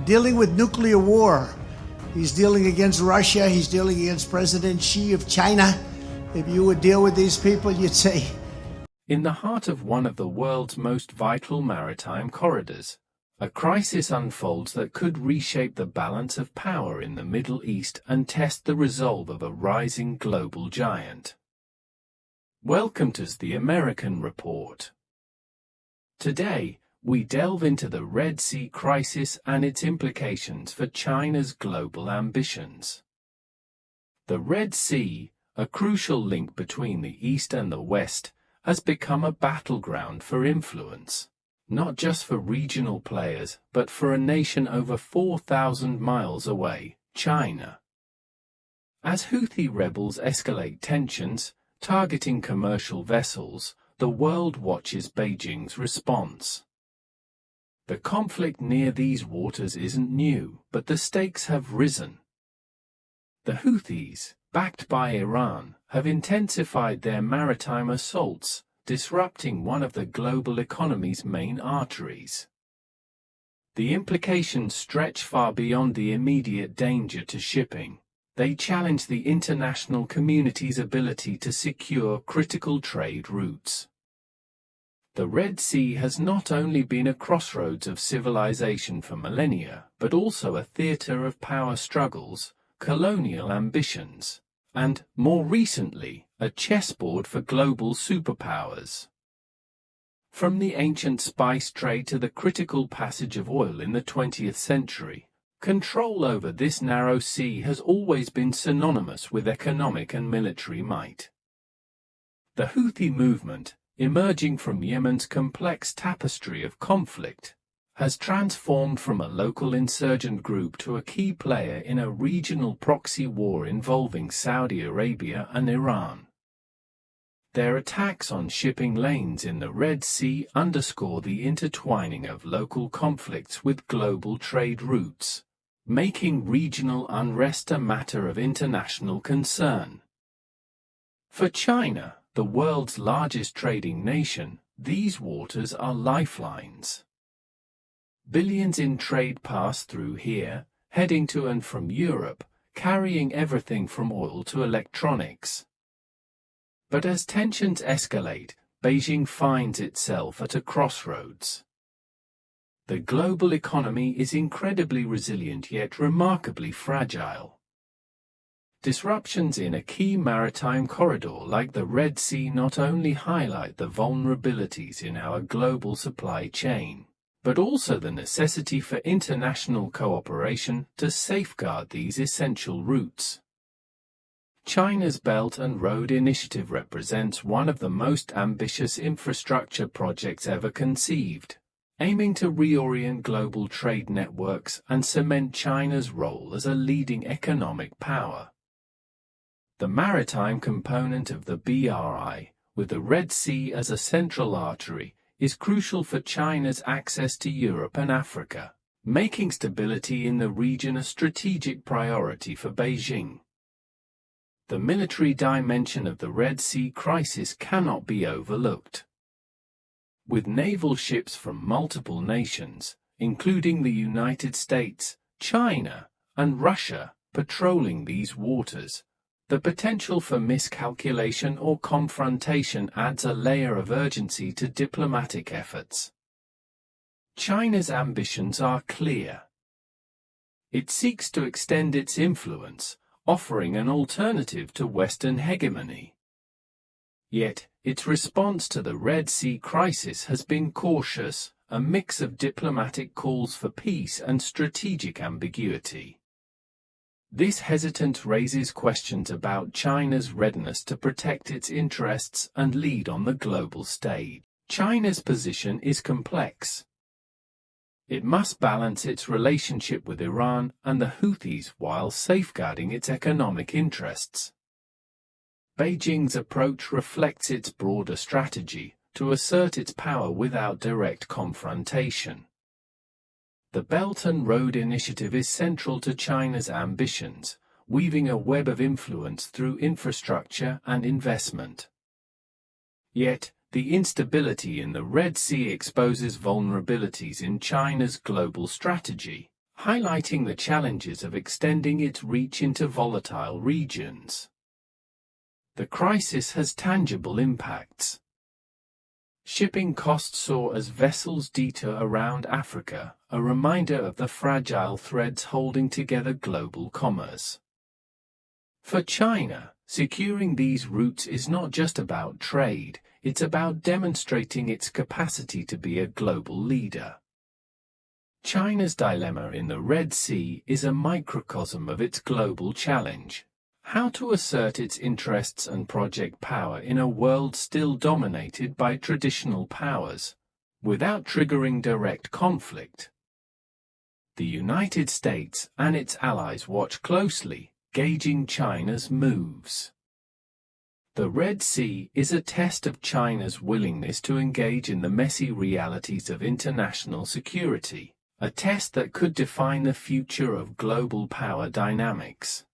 dealing with nuclear war. He's dealing against Russia. He's dealing against President Xi of China. If you would deal with these people, you'd say... In the heart of one of the world's most vital maritime corridors, a crisis unfolds that could reshape the balance of power in the Middle East and test the resolve of a rising global giant. Welcome to the American Report. Today, we delve into the Red Sea crisis and its implications for China's global ambitions. The Red Sea, a crucial link between the East and the West, has become a battleground for influence, not just for regional players, but for a nation over 4,000 miles away, China. As Houthi rebels escalate tensions, targeting commercial vessels, the world watches Beijing's response. The conflict near these waters isn't new, but the stakes have risen. The Houthis, backed by Iran, have intensified their maritime assaults, disrupting one of the global economy's main arteries. The implications stretch far beyond the immediate danger to shipping. They challenge the international community's ability to secure critical trade routes. The Red Sea has not only been a crossroads of civilization for millennia, but also a theater of power struggles, colonial ambitions, and, more recently, a chessboard for global superpowers. From the ancient spice trade to the critical passage of oil in the 20th century, control over this narrow sea has always been synonymous with economic and military might. The Houthi movement, emerging from Yemen's complex tapestry of conflict, has transformed from a local insurgent group to a key player in a regional proxy war involving Saudi Arabia and Iran. Their attacks on shipping lanes in the Red Sea underscore the intertwining of local conflicts with global trade routes, making regional unrest a matter of international concern. For China, the world's largest trading nation, these waters are lifelines. Billions in trade pass through here, heading to and from Europe, carrying everything from oil to electronics. But as tensions escalate, Beijing finds itself at a crossroads. The global economy is incredibly resilient yet remarkably fragile. Disruptions in a key maritime corridor like the Red Sea not only highlight the vulnerabilities in our global supply chain, but also the necessity for international cooperation to safeguard these essential routes. China's Belt and Road Initiative represents one of the most ambitious infrastructure projects ever conceived, aiming to reorient global trade networks and cement China's role as a leading economic power. The maritime component of the BRI, with the Red Sea as a central artery, is crucial for China's access to Europe and Africa, making stability in the region a strategic priority for Beijing. The military dimension of the Red Sea crisis cannot be overlooked. With naval ships from multiple nations, including the United States, China, and Russia, patrolling these waters, the potential for miscalculation or confrontation adds a layer of urgency to diplomatic efforts. China's ambitions are clear. It seeks to extend its influence, offering an alternative to Western hegemony. Yet, its response to the Red Sea crisis has been cautious, a mix of diplomatic calls for peace and strategic ambiguity. This hesitance raises questions about China's readiness to protect its interests and lead on the global stage. China's position is complex. It must balance its relationship with Iran and the Houthis while safeguarding its economic interests. Beijing's approach reflects its broader strategy to assert its power without direct confrontation. The Belt and Road Initiative is central to China's ambitions, weaving a web of influence through infrastructure and investment. Yet, the instability in the Red Sea exposes vulnerabilities in China's global strategy, highlighting the challenges of extending its reach into volatile regions. The crisis has tangible impacts. Shipping costs soar as vessels detour around Africa, a reminder of the fragile threads holding together global commerce. For China, securing these routes is not just about trade, it's about demonstrating its capacity to be a global leader. China's dilemma in the Red Sea is a microcosm of its global challenge: how to assert its interests and project power in a world still dominated by traditional powers, without triggering direct conflict. The United States and its allies watch closely, gauging China's moves. The Red Sea is a test of China's willingness to engage in the messy realities of international security, a test that could define the future of global power dynamics.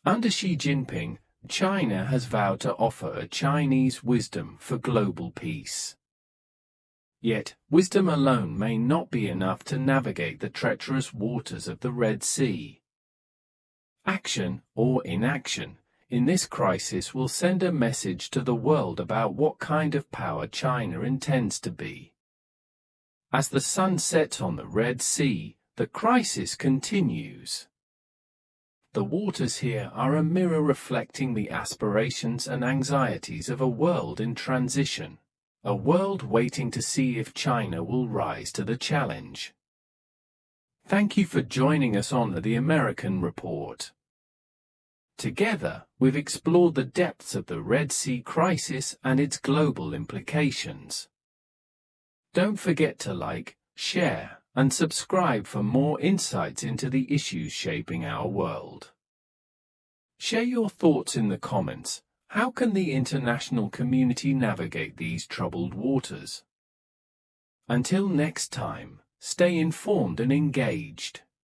Under Xi Jinping, China has vowed to offer a Chinese wisdom for global peace. Yet, wisdom alone may not be enough to navigate the treacherous waters of the Red Sea. Action, or inaction, in this crisis will send a message to the world about what kind of power China intends to be. As the sun sets on the Red Sea, the crisis continues. The waters here are a mirror reflecting the aspirations and anxieties of a world in transition, a world waiting to see if China will rise to the challenge. Thank you for joining us on the American Report. Together, we've explored the depths of the Red Sea crisis and its global implications. Don't forget to like, share, and subscribe for more insights into the issues shaping our world. Share your thoughts in the comments. How can the international community navigate these troubled waters? Until next time, stay informed and engaged.